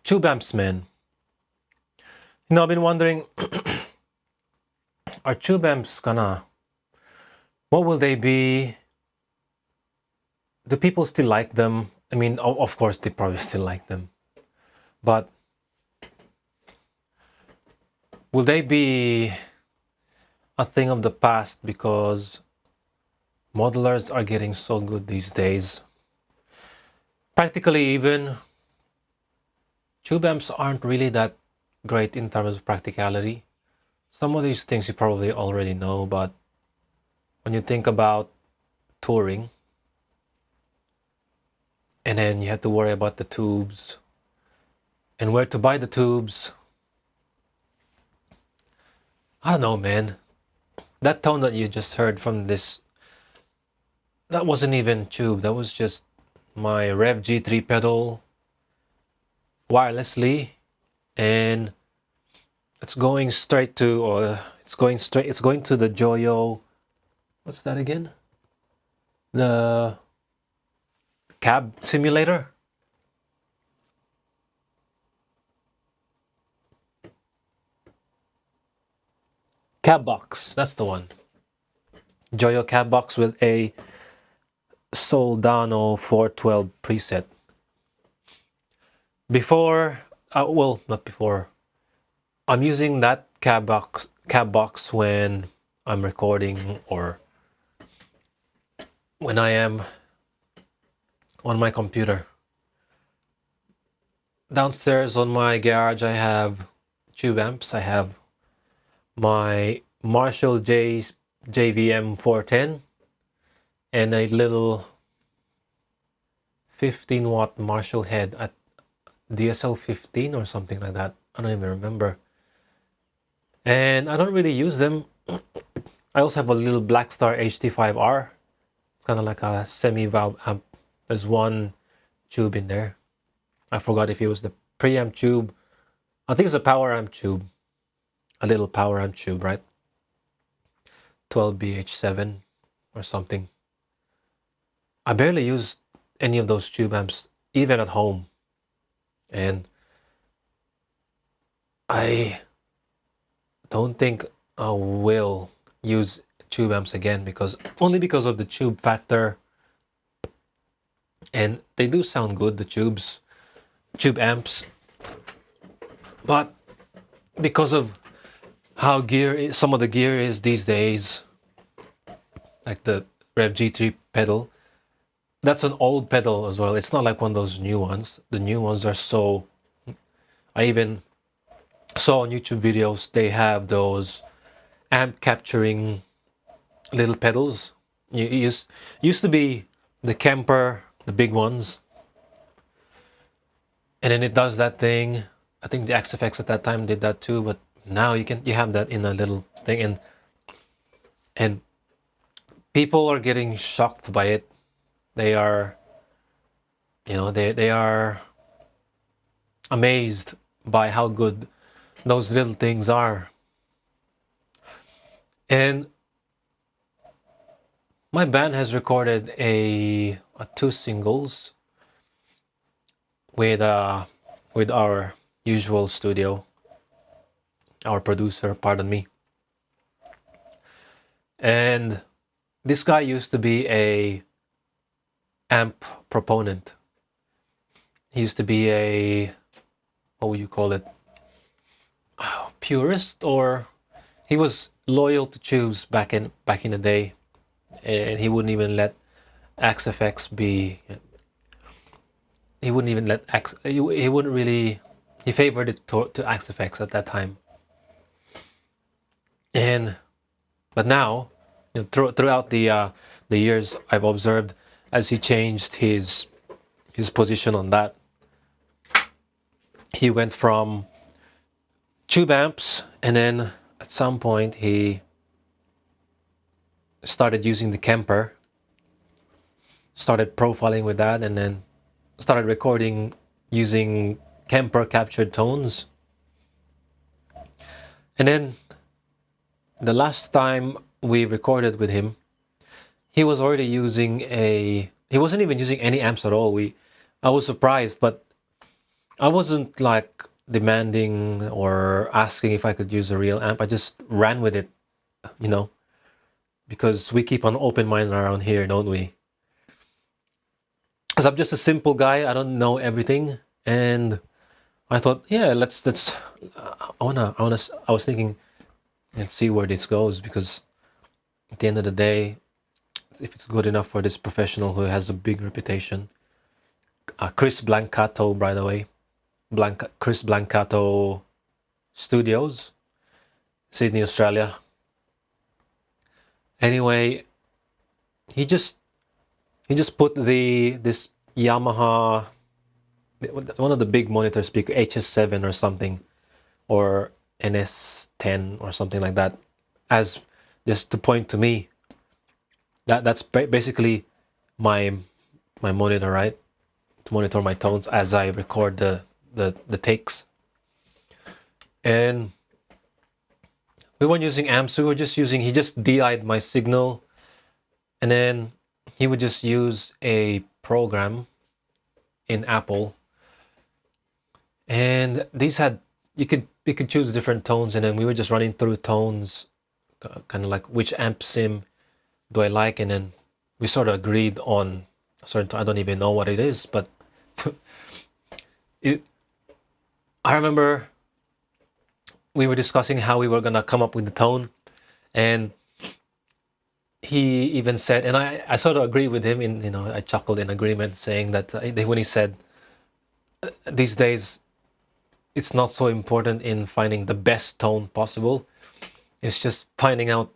Tube amps, man. I've been wondering, are tube amps what will they be? Do people still like them? I mean, of course, they probably still like them. But will they be a thing of the past because modelers are getting so good these days? Practically, even tube amps aren't really that great in terms of practicality. Some of these things you probably already know, but when you think about touring, and then you have to worry about the tubes and where to buy the tubes. I don't know, man. That tone that you just heard from this, that wasn't even tube. That was just my Rev G3 pedal wirelessly, and it's going straight to, or it's going to the Joyo. What's that again? The cab simulator. Cab box, that's the one. Joyo cab box with a Soldano 412 preset. Before, well, not before. I'm using that cab box when I'm recording or when I am on my computer. Downstairs on my garage, I have tube amps. I have my Marshall JVM 410 and a little 15 watt Marshall head at DSL 15 or something like that. I don't even remember. And I don't really use them. I also have a little Blackstar HT5R. It's kind of like a semi-valve amp. There's one tube in there. I forgot if it was the preamp tube. I think it's a power amp tube. A little power amp tube, right? 12BH7 or something. I barely use any of those tube amps, even at home. And I don't think I will use tube amps again, because only because of the tube factor. And they do sound good, the tube amps, but because of how some of the gear is these days, like the Rev G3 pedal, that's an old pedal as well. It's not like one of those new ones. The new ones are so, I even saw on YouTube videos, they have those amp capturing little pedals. Used to be the Kemper, the big ones, and then it does that thing. I think the XFX at that time did that too, but now you have that in a little thing, and people are getting shocked by it. They are, they are amazed by how good those little things are. And my band has recorded a 2 singles with our usual studio, our producer, pardon me. And this guy used to be a amp proponent. He used to be a, what would you call it, purist, or he was loyal to tubes back in the day, and he wouldn't even let XFX be. He wouldn't even let he wouldn't really. He favored it to XFX at that time. But now, throughout the years, I've observed as he changed his position on that. He went from tube amps, and then at some point he started using the Kemper, started profiling with that, and then started recording using Kemper captured tones. And then the last time we recorded with him, he was already using he wasn't even using any amps at all. I was surprised, but I wasn't like demanding or asking if I could use a real amp. I just ran with it, you know, because we keep an open mind around here, don't we? Because I'm just a simple guy. I don't know everything, and I thought, yeah, let's. I was thinking, let's see where this goes, because at the end of the day, if it's good enough for this professional who has a big reputation, Chris Blancato, by the way, Chris Blancato Studios, Sydney, Australia. Anyway, he just he just put this Yamaha, one of the big monitor speaker, HS7 or something, or NS10 or something like that, as just to point to me. That's basically my my monitor, right? To monitor my tones as I record the takes. And we weren't using amps. We were just using. He just DI'd my signal, and then he would just use a program in Apple, and these had you could choose different tones, and then we were just running through tones, kind of like which amp sim do I like, and then we sort of agreed on a certain tone. I don't even know what it is, but it. I remember we were discussing how we were gonna come up with the tone, and he even said, and I sort of agree with him, in, I chuckled in agreement, saying that when he said, these days it's not so important in finding the best tone possible, it's just finding out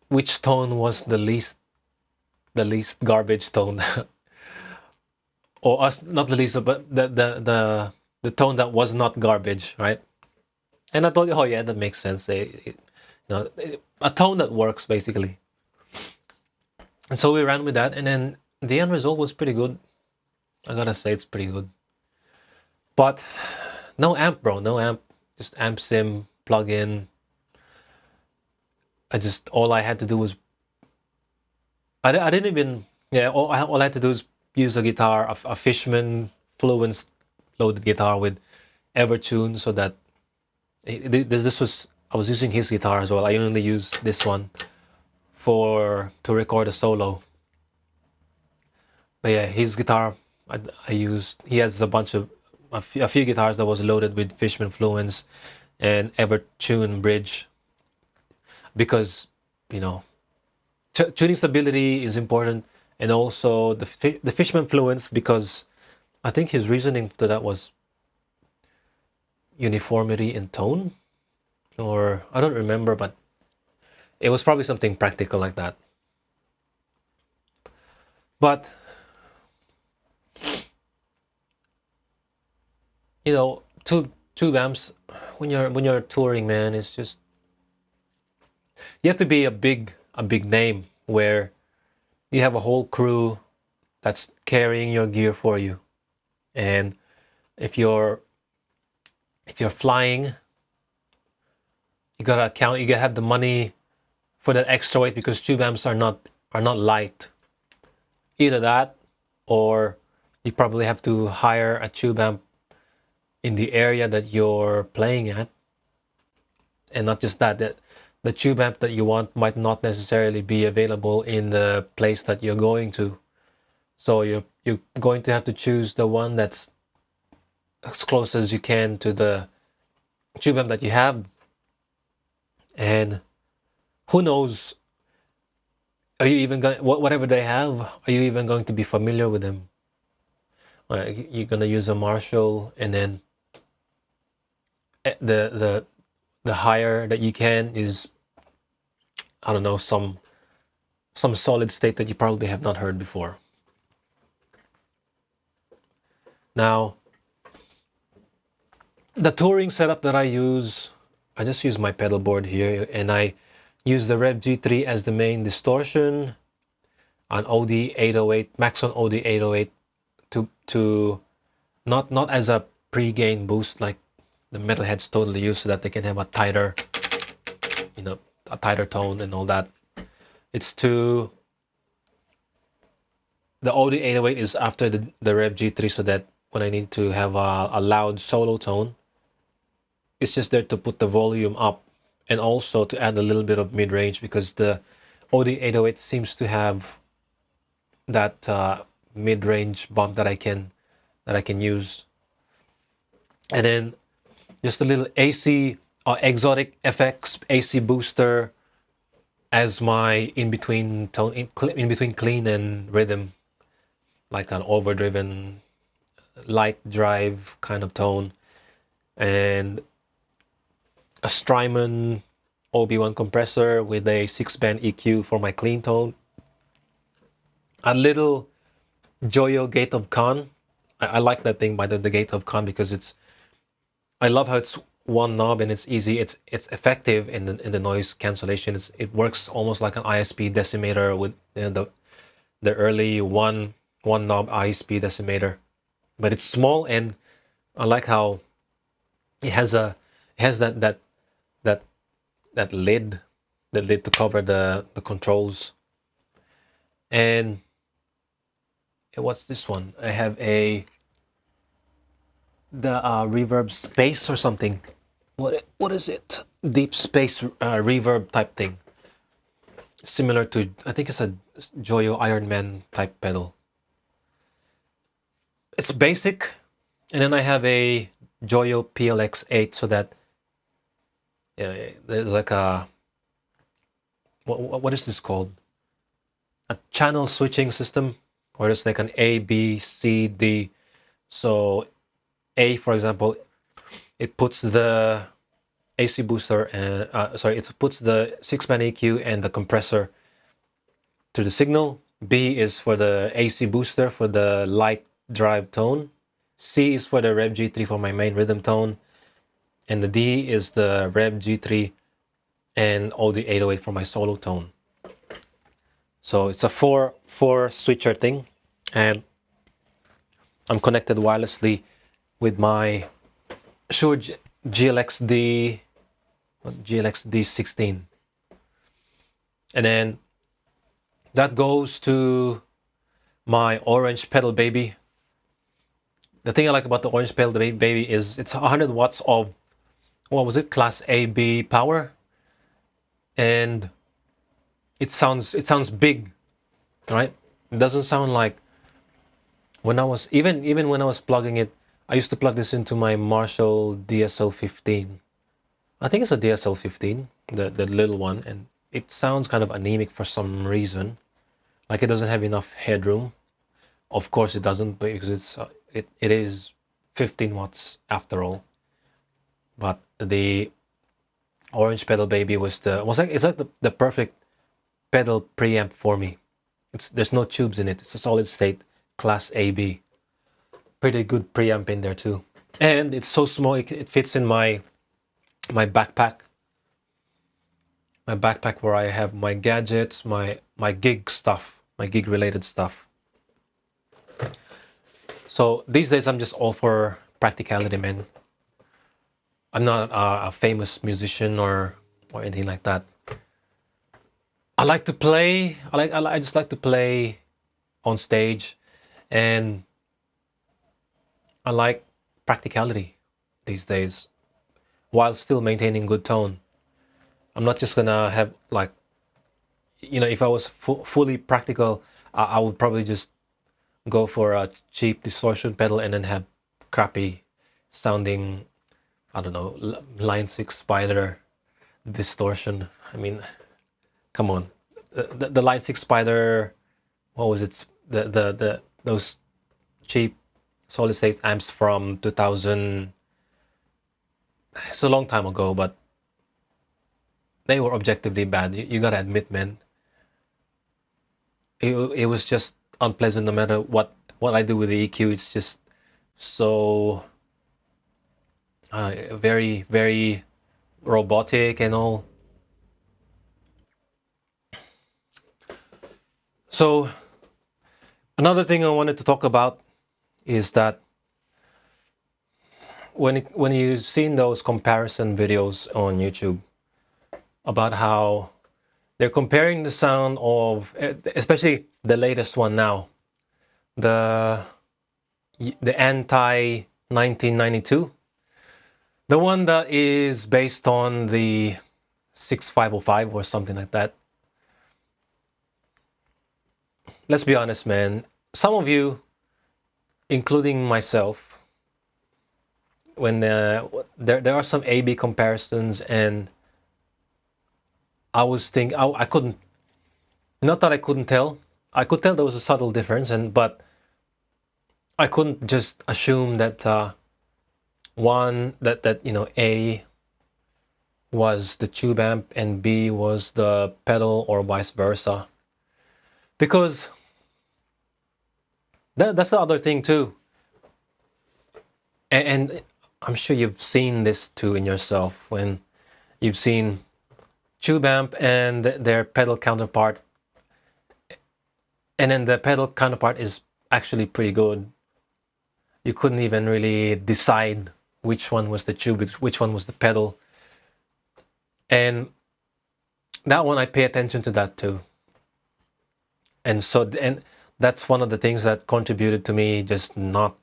which tone was the least garbage tone, or us, not the least, but the tone that was not garbage, right? And I thought, oh yeah, that makes sense. A tone that works, basically. And so we ran with that, and then the end result was pretty good. I gotta say, it's pretty good. But no amp, bro, no amp. Just amp sim, plug in. All I had to do was, I didn't even, yeah, all I had to do is use a guitar, a Fishman Fluence loaded guitar with Evertune, so that this was, I was using his guitar as well. I only used this one to record a solo. But yeah, his guitar, I used. He has a few guitars that was loaded with Fishman Fluence and Evertune bridge, because you know tuning stability is important, and also the Fishman Fluence, because I think his reasoning to that was uniformity in tone, or I don't remember, but it was probably something practical like that. But tube amps, when you're touring, man, it's just, you have to be a big name, where you have a whole crew that's carrying your gear for you. And if you're flying, you gotta have the money for that extra weight, because tube amps are not light. Either that, or you probably have to hire a tube amp in the area that you're playing at. And not just that, the tube amp that you want might not necessarily be available in the place that you're going to. So you're going to have to choose the one that's as close as you can to the tube amp that you have. And who knows, are you even going, whatever they have, are you even going to be familiar with them? You're gonna use a Marshall, and then the higher that you can is, I don't know, some solid state that you probably have not heard before. Now, the touring setup that I use, I just use my pedal board here, and I use the Rev G3 as the main distortion, an OD808, Maxon OD808, to not as a pre-gain boost like the metalheads totally use, so that they can have a tighter tone and all that. It's the OD808 is after the Rev G3, so that when I need to have a loud solo tone. It's just there to put the volume up and also to add a little bit of mid-range, because the OD808 seems to have that mid-range bump that I can use. And then just a little AC exotic FX AC booster as my in between tone, in between clean and rhythm, like an overdriven light drive kind of tone. And a Strymon OB1 compressor with a 6-band EQ for my clean tone. A little Joyo Gate of Khan. I like that thing by the Gate of Khan because I love how it's one knob and it's easy. It's effective in the noise cancellation. It works almost like an ISP decimator with the early one knob ISP decimator, but it's small, and I like how it has that lid, to cover the controls. And what's this one? I have the reverb space or something. What is it? Deep space reverb type thing. Similar to, I think it's a Joyo Ironman type pedal. It's basic, and then I have a Joyo PLX8, so that there's like a what is this called? A channel switching system, where it's like an A, B, C, D. So A, for example, it puts the AC booster and it puts the 6-band EQ and the compressor to the signal. B is for the AC booster for the light drive tone. C is for the Rev G3 for my main rhythm tone, and the D is the Rev G3 and OD808 for my solo tone. So it's a four switcher thing, and I'm connected wirelessly with my Shure GLXD 16, and then that goes to my orange pedal baby. The thing I like about the orange pedal baby is it's 100 watts of, what was it, class AB power, and it sounds big, right? It doesn't sound like when I was even when I was plugging it. I used to plug this into my Marshall DSL-15. I think it's a DSL-15, the little one, and it sounds kind of anemic for some reason, like it doesn't have enough headroom. Of course it doesn't, because it is 15 watts after all. But the orange pedal baby it's like the perfect pedal preamp for me. There's no tubes in it. It's a solid state class AB. Pretty good preamp in there too, and it's so small it fits in my backpack. My backpack where I have my gadgets, my gig stuff, my gig related stuff. So these days I'm just all for practicality, man. I'm not a famous musician or anything like that. I like to play. I just like to play on stage, and I like practicality these days while still maintaining good tone. I'm not just gonna have, like, if I was fully practical, I would probably just go for a cheap distortion pedal and then have crappy sounding, I don't know, Line 6 Spider distortion. I mean, come on. The Line 6 Spider, what was it? Those cheap solid state amps from 2000. It's a long time ago, but they were objectively bad. You gotta admit, man. It was just unpleasant no matter what I do with the EQ. It's just so very, very robotic and all. So another thing I wanted to talk about is that when you've seen those comparison videos on YouTube about how they're comparing the sound of, especially the latest one now, the the anti 1992, the one that is based on the 6505 or something like that. Let's be honest, man. Some of you, including myself, when there are some A/B comparisons, and I couldn't, not that I couldn't tell. I could tell there was a subtle difference, but I couldn't just assume that A was the tube amp and B was the pedal, or vice versa. Because that's the other thing too. And I'm sure you've seen this too in yourself, when you've seen tube amp and their pedal counterpart, and then the pedal counterpart is actually pretty good. You couldn't even really decide which one was the tube, which one was the pedal. And that one, I pay attention to that too. And that's one of the things that contributed to me just not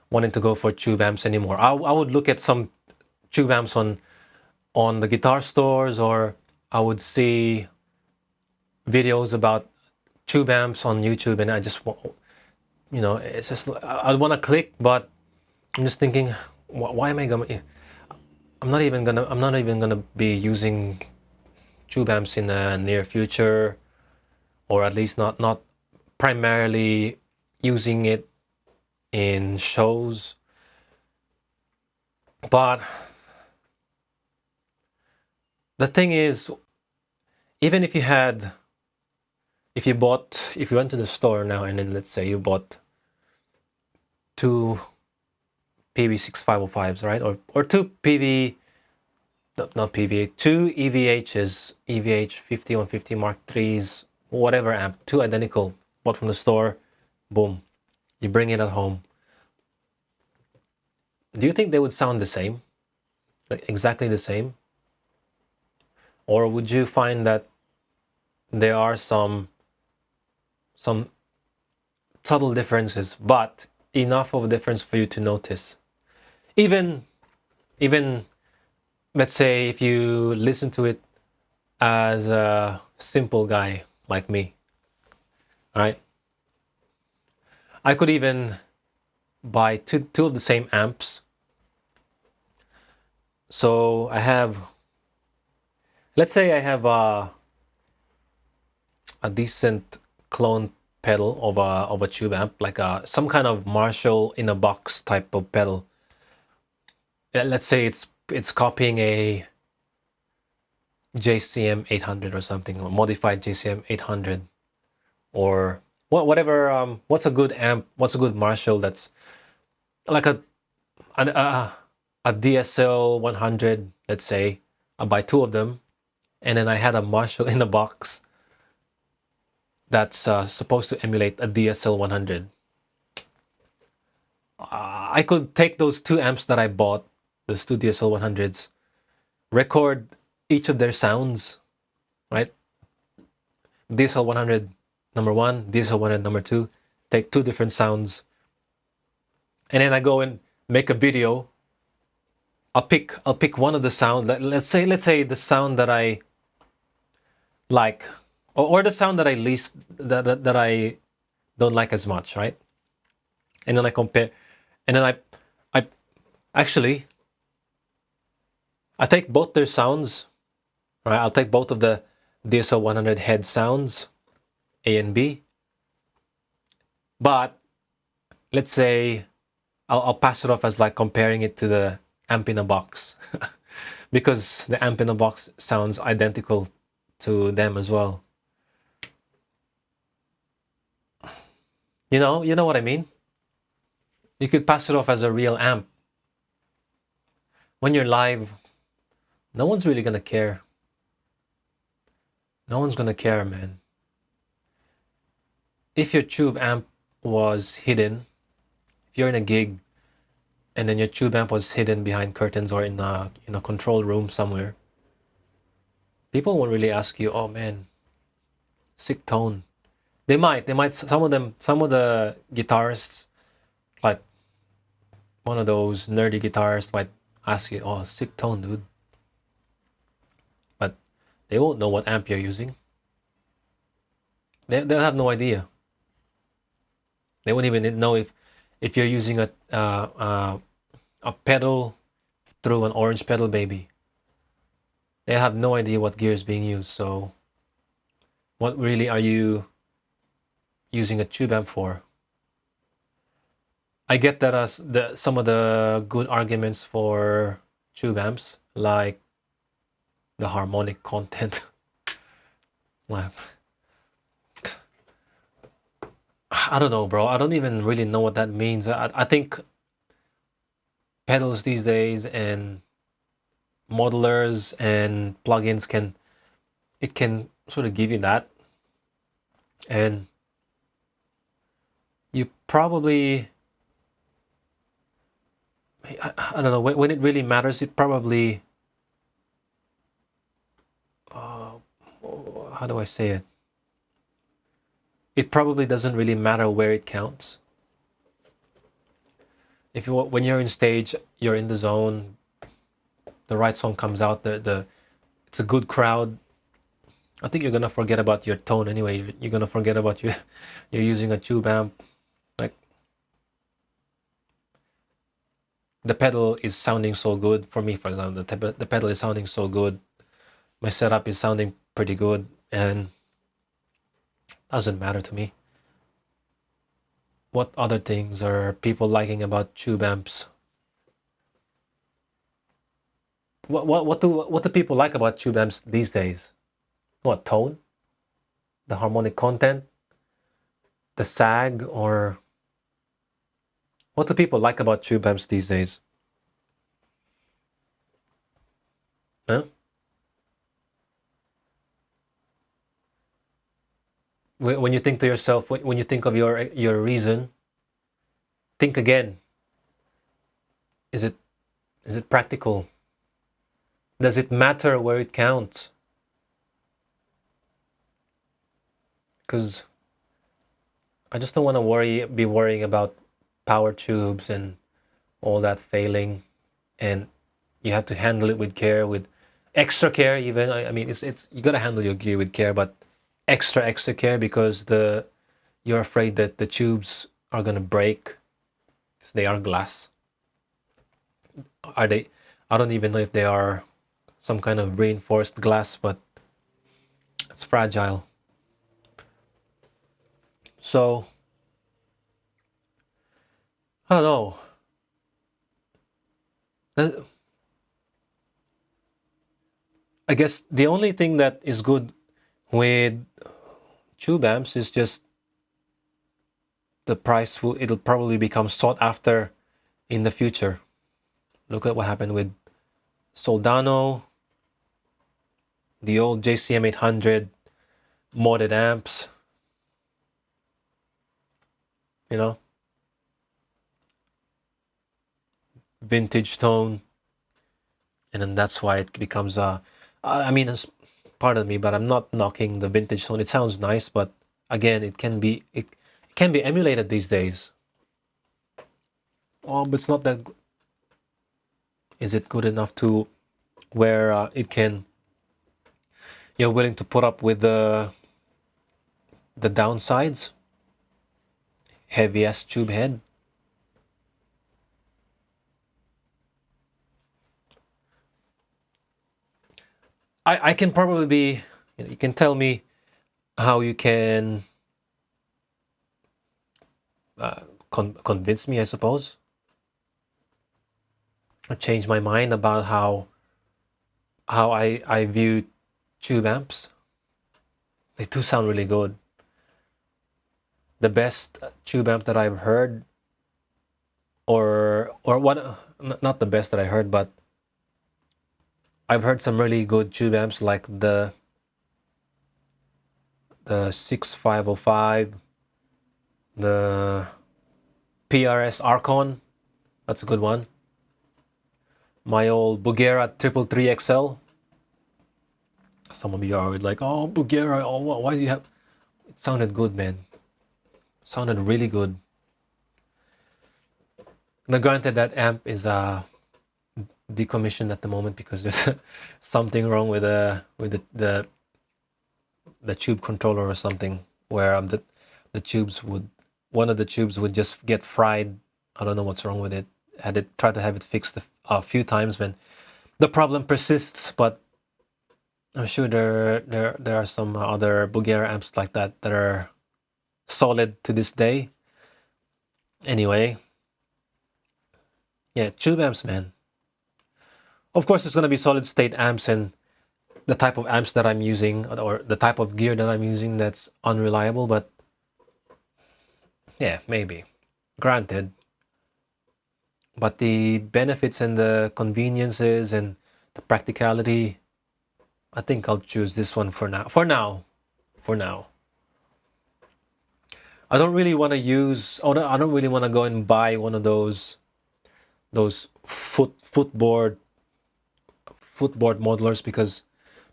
wanting to go for tube amps anymore. I would look at some tube amps on the guitar stores, or I would see videos about tube amps on YouTube, and I just, it's just, I want to click, but I'm just thinking, why am I going? I'm not even gonna be using tube amps in the near future, or at least not primarily using it in shows. But the thing is, even if you went to the store now, and then let's say you bought two PV6505s, right? Or two not PV, two EVHs, EVH 5150 Mark IIIs, whatever amp, two identical, bought from the store, boom, you bring it at home. Do you think they would sound the same? Like exactly the same? Or would you find that there are some subtle differences, but enough of a difference for you to notice? Even let's say if you listen to it as a simple guy like me, right? I could even buy two of the same amps. So let's say I have a decent clone pedal of a tube amp, like some kind of Marshall in a box type of pedal. Let's say it's copying a JCM 800 or something, or modified JCM 800, or whatever. What's a good amp? What's a good Marshall that's like a DSL 100? Let's say I buy two of them, and then I had a Marshall in a box that's supposed to emulate a DSL 100. I could take those two amps that I bought, those two DSL 100s, record each of their sounds, right? DSL 100 number one, DSL 100 number two, take two different sounds, and then I go and make a video. I'll pick one of the sound. Let's say the sound that I like, or the sound that I least that I don't like as much, right? And then I compare, and then I actually I take both their sounds, right? I'll take both of the DSL 100 head sounds, A and B, but let's say I'll pass it off as like comparing it to the amp in a box, because the amp in a box sounds identical to them as well. You know what I mean? You could pass it off as a real amp. When you're live, no one's really gonna care. No one's gonna care, man. If your tube amp was hidden, if you're in a gig and then your tube amp was hidden behind curtains or in a control room somewhere, people won't really ask you, oh man, sick tone. They might, some of the guitarists Like one of those nerdy guitarists might ask you, "Oh, sick tone, dude," but they won't know what amp you're using. They'll have no idea. They won't even know if you're using a pedal through an orange pedal baby. They have no idea what gear is being used. So what really are you using a tube amp for? I get that as some of the good arguments for tube amps, like the harmonic content. Like, I don't know, bro. I don't even really know what that means. I think pedals these days and modelers and plugins can sort of give you that, and you probably, I don't know, when it really matters, it probably how do I say it? It probably doesn't really matter where it counts. If you when you're in stage, you're in the zone, the right song comes out, the it's a good crowd. I think you're gonna forget about your tone anyway. You're gonna forget about you're using a tube amp. Like the pedal is sounding so good for me, for example. The pedal is sounding so good. My setup is sounding pretty good, and doesn't matter to me. What other things are people liking about tube amps? What do people like about tube amps these days? What, tone? The harmonic content? The sag? Or what do people like about tube amps these days? Huh? When you think to yourself, when you think of your reason, think again. Is it practical? Does it matter where it counts? Because I just don't want to be worrying about power tubes and all that failing, and you have to handle it with care, with extra care. Even I mean, it's you gotta handle your gear with care, but extra care, because you're afraid that the tubes are gonna break. They are glass. Are they? I don't even know if they are some kind of reinforced glass, but it's fragile. So I don't know. I guess the only thing that is good with tube amps is just the price. It'll probably become sought after in the future. Look at what happened with Soldano, the old JCM 800 modded amps. You know, vintage tone, and then that's why it becomes I mean, it's part of me, but I'm not knocking the vintage tone. It sounds nice, but again, it can be emulated these days. Oh, but it's not that. Is it good enough to where it can? You're willing to put up with the downsides? Heavy ass tube head. I can probably be. You can tell me how you can convince me, I suppose, or change my mind about how I view tube amps. They do sound really good. The best tube amp that I've heard, or what? Not the best that I heard, but I've heard some really good tube amps, like the 6505, the PRS Archon. That's a good one. My old Bugera 333 XL. Some of you are like, oh, Bugera, oh, why do you have? It sounded good, man. Sounded really good. Now, granted, that amp is decommissioned at the moment because there's something wrong with the tube controller or something, where the tubes would one of the tubes would just get fried. I don't know what's wrong with it. Had it tried to have it fixed a few times, when the problem persists. But I'm sure there are some other Bulgara amps like that that are solid to this day. Anyway, yeah, tube amps, man. Of course, it's gonna be solid state amps, and the type of amps that I'm using, or the type of gear that I'm using, that's unreliable. But yeah, maybe, granted. But the benefits and the conveniences and the practicality, I think I'll choose this one for now. For now. I don't really want to use. I don't really want to go and buy one of those footboard modelers, because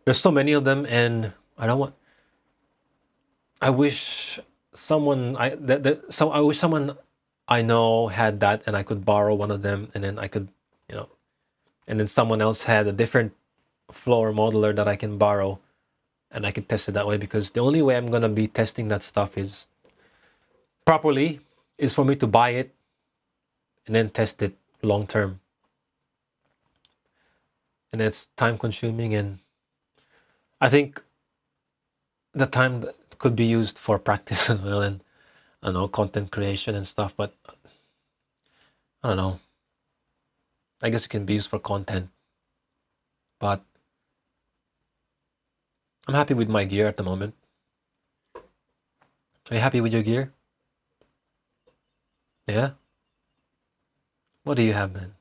there's so many of them, and I don't want. I wish someone I wish someone I know had that, and I could borrow one of them, and then I could, you know, and then someone else had a different floor modeler that I can borrow, and I can test it that way. Because the only way I'm gonna be testing that stuff is properly is for me to buy it and then test it long term, and it's time consuming, and I think the time that could be used for practice as well, and I don't know, content creation and stuff. But I don't know, I guess it can be used for content, but I'm happy with my gear at the moment. Are you happy with your gear? Yeah? What do you have, man?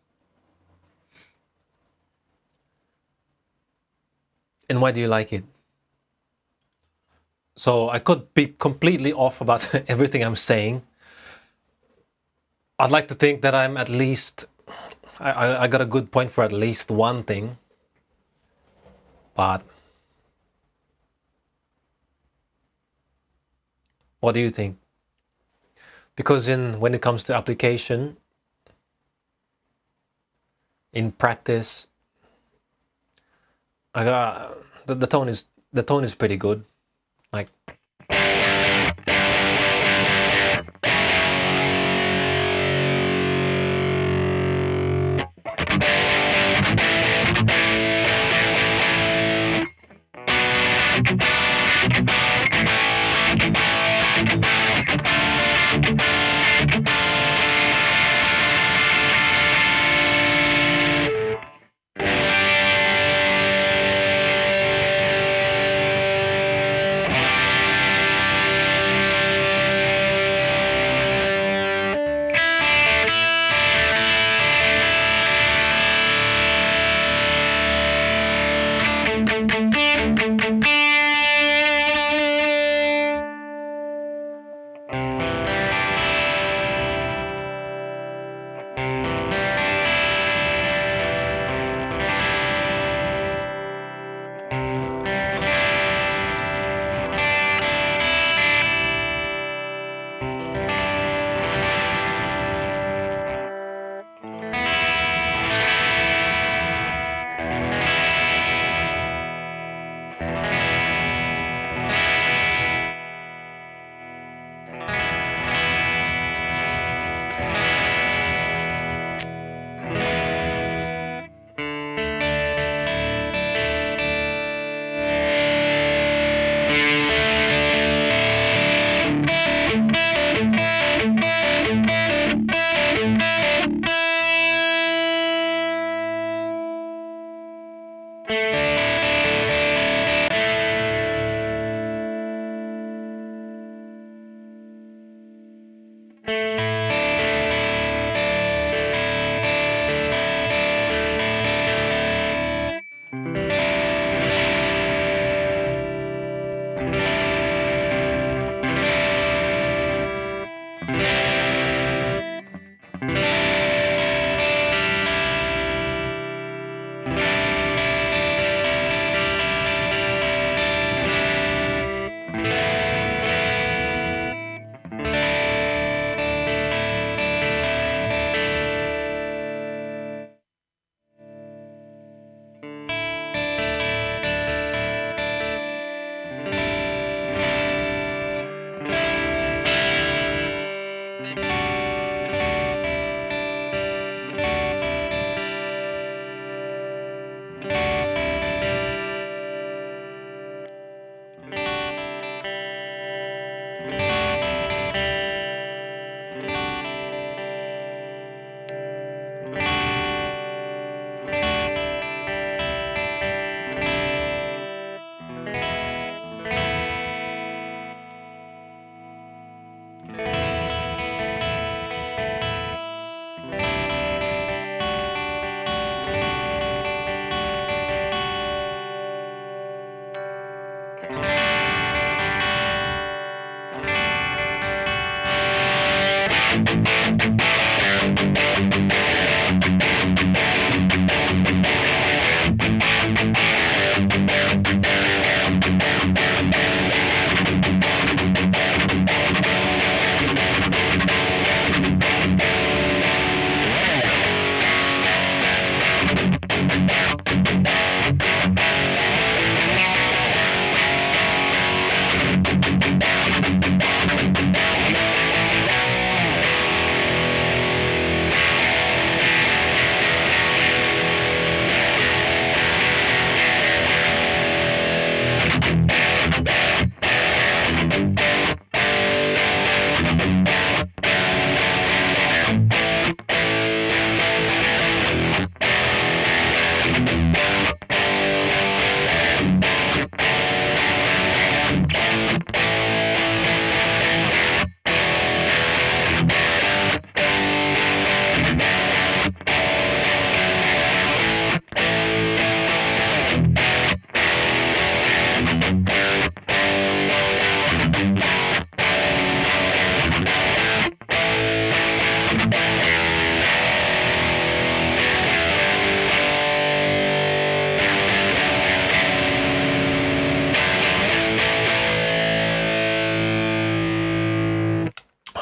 And why do you like it? So I could be completely off about everything I'm saying. I'd like to think that I'm at least, I got a good point for at least one thing. But what do you think? Because when it comes to application, in practice, I got the tone is pretty good. Like,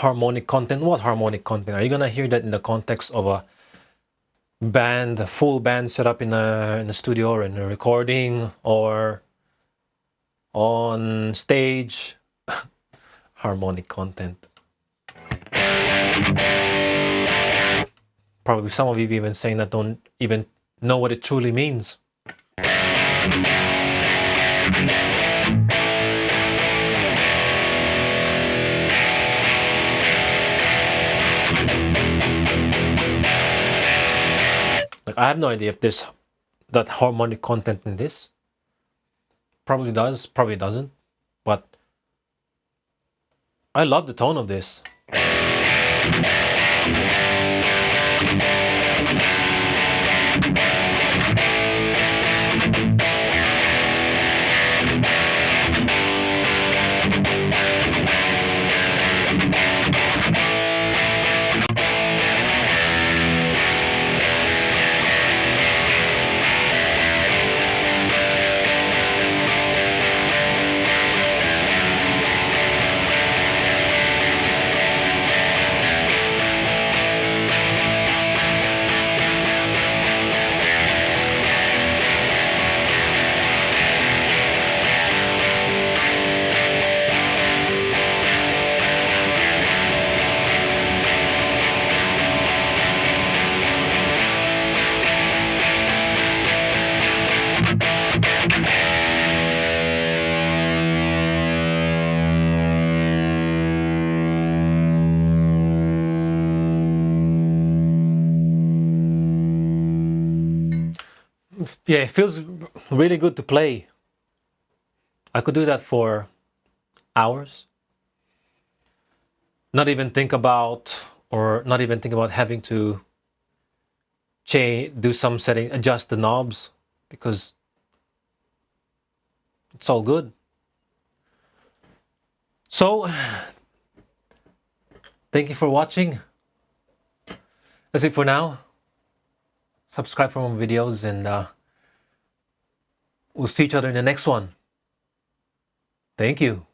Harmonic content. What harmonic content? Are you gonna hear that in the context of a band, a full band set up in a studio or in a recording or on stage? Harmonic content. Probably some of you even saying that don't even know what it truly means. Like, I have no idea if there's that harmonic content in this. Probably does, probably doesn't. But I love the tone of this. Yeah, it feels really good to play. I could do that for hours. Not even think about, or not even think about having to do some setting, adjust the knobs, because it's all good. So, thank you for watching. That's it for now. Subscribe for more videos, and we'll see each other in the next one. Thank you.